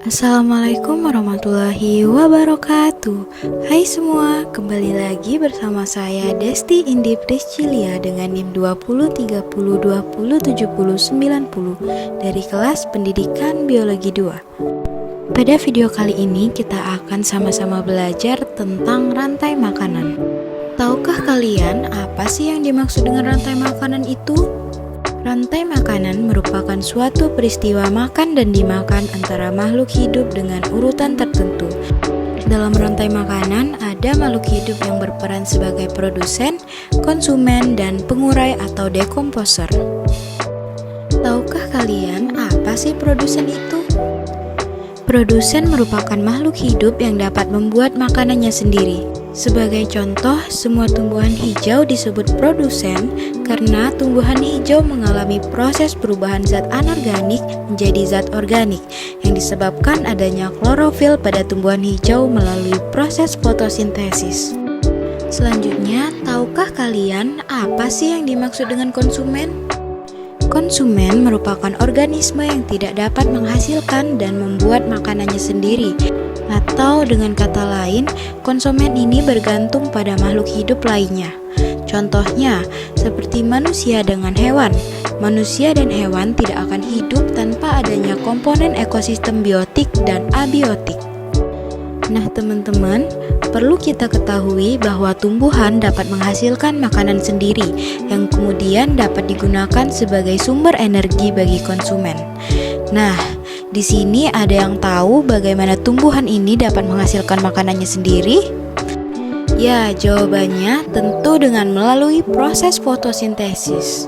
Assalamualaikum warahmatullahi wabarakatuh. Hai semua, kembali lagi bersama saya Desti Indi Priscilia dengan NIM 2030207090 dari kelas Pendidikan Biologi 2. Pada video kali ini kita akan sama-sama belajar tentang rantai makanan. Tahukah kalian apa sih yang dimaksud dengan rantai makanan itu? Rantai makanan merupakan suatu peristiwa makan dan dimakan antara makhluk hidup dengan urutan tertentu. Dalam rantai makanan, ada makhluk hidup yang berperan sebagai produsen, konsumen, dan pengurai atau dekomposer. Tahukah kalian apa sih produsen itu? Produsen merupakan makhluk hidup yang dapat membuat makanannya sendiri. Sebagai contoh, semua tumbuhan hijau disebut produsen karena tumbuhan hijau mengalami proses perubahan zat anorganik menjadi zat organik yang disebabkan adanya klorofil pada tumbuhan hijau melalui proses fotosintesis. Selanjutnya, tahukah kalian apa sih yang dimaksud dengan konsumen? Konsumen merupakan organisme yang tidak dapat menghasilkan dan membuat makanannya sendiri. Atau dengan kata lain, konsumen ini bergantung pada makhluk hidup lainnya. Contohnya, seperti manusia dengan hewan. Manusia dan hewan tidak akan hidup tanpa adanya komponen ekosistem biotik dan abiotik. Nah teman-teman, perlu kita ketahui bahwa tumbuhan dapat menghasilkan makanan sendiri yang kemudian dapat digunakan sebagai sumber energi bagi konsumen. Nah, di sini ada yang tahu bagaimana tumbuhan ini dapat menghasilkan makanannya sendiri? Ya, jawabannya tentu dengan melalui proses fotosintesis.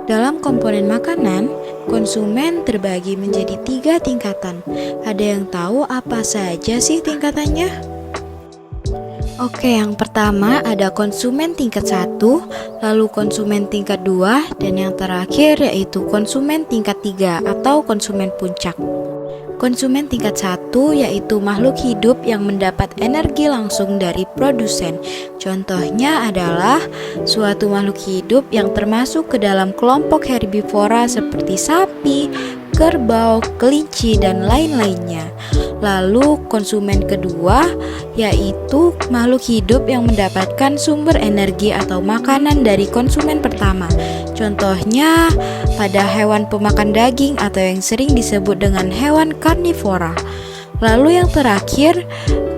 Dalam komponen makanan, konsumen terbagi menjadi 3 tingkatan. Ada yang tahu apa saja sih tingkatannya? Oke, yang pertama ada konsumen tingkat 1, lalu konsumen tingkat 2, dan yang terakhir yaitu konsumen tingkat 3 atau konsumen puncak. Konsumen tingkat 1 yaitu makhluk hidup yang mendapat energi langsung dari produsen. Contohnya adalah suatu makhluk hidup yang termasuk ke dalam kelompok herbivora seperti sapi, kerbau, kelinci, dan lain-lainnya. Lalu konsumen kedua yaitu makhluk hidup yang mendapatkan sumber energi atau makanan dari konsumen pertama. Contohnya pada hewan pemakan daging atau yang sering disebut dengan hewan karnivora. Lalu yang terakhir,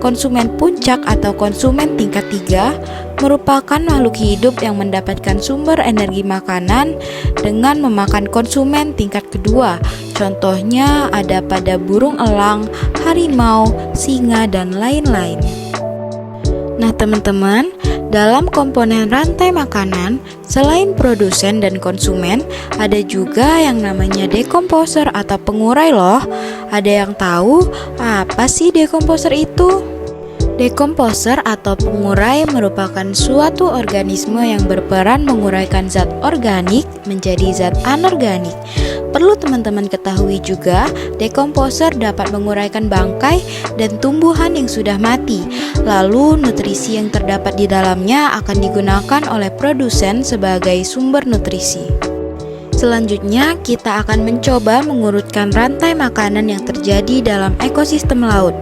konsumen puncak atau konsumen tingkat 3 merupakan makhluk hidup yang mendapatkan sumber energi makanan dengan memakan konsumen tingkat kedua. Contohnya ada pada burung elang, harimau, singa, dan lain-lain. Nah teman-teman, dalam komponen rantai makanan, selain produsen dan konsumen, ada juga yang namanya dekomposer atau pengurai loh. Ada yang tahu apa sih dekomposer itu? Dekomposer atau pengurai merupakan suatu organisme yang berperan menguraikan zat organik menjadi zat anorganik. Perlu teman-teman ketahui juga, dekomposer dapat menguraikan bangkai dan tumbuhan yang sudah mati. Lalu nutrisi yang terdapat di dalamnya akan digunakan oleh produsen sebagai sumber nutrisi. Selanjutnya, kita akan mencoba mengurutkan rantai makanan yang terjadi dalam ekosistem laut.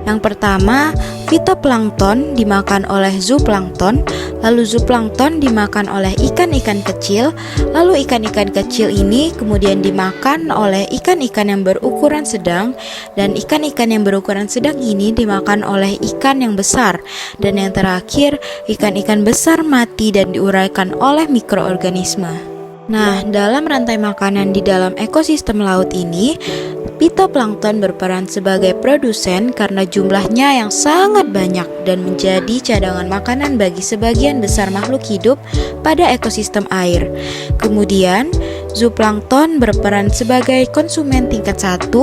Yang pertama, fitoplankton dimakan oleh zooplankton, lalu zooplankton dimakan oleh ikan-ikan kecil, lalu ikan-ikan kecil ini kemudian dimakan oleh ikan-ikan yang berukuran sedang, dan ikan-ikan yang berukuran sedang ini dimakan oleh ikan yang besar, dan yang terakhir, ikan-ikan besar mati dan diuraikan oleh mikroorganisme. Nah, dalam rantai makanan di dalam ekosistem laut ini, fitoplankton berperan sebagai produsen karena jumlahnya yang sangat banyak dan menjadi cadangan makanan bagi sebagian besar makhluk hidup pada ekosistem air. Kemudian, zooplankton berperan sebagai konsumen tingkat 1,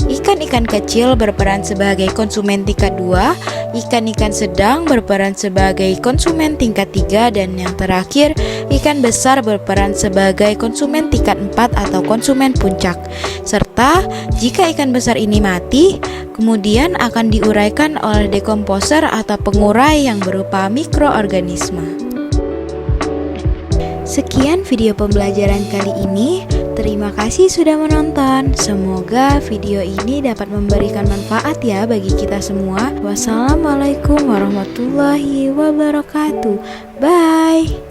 ikan-ikan kecil berperan sebagai konsumen tingkat 2, ikan-ikan sedang berperan sebagai konsumen tingkat 3, dan yang terakhir, ikan besar berperan sebagai konsumen tingkat 4 atau konsumen puncak. Serta, jika ikan besar ini mati, kemudian akan diuraikan oleh dekomposer atau pengurai yang berupa mikroorganisme. Sekian video pembelajaran kali ini. Terima Terima kasih sudah menonton. Semoga video ini dapat memberikan manfaat ya bagi kita semua. Wassalamualaikum warahmatullahi wabarakatuh. Bye.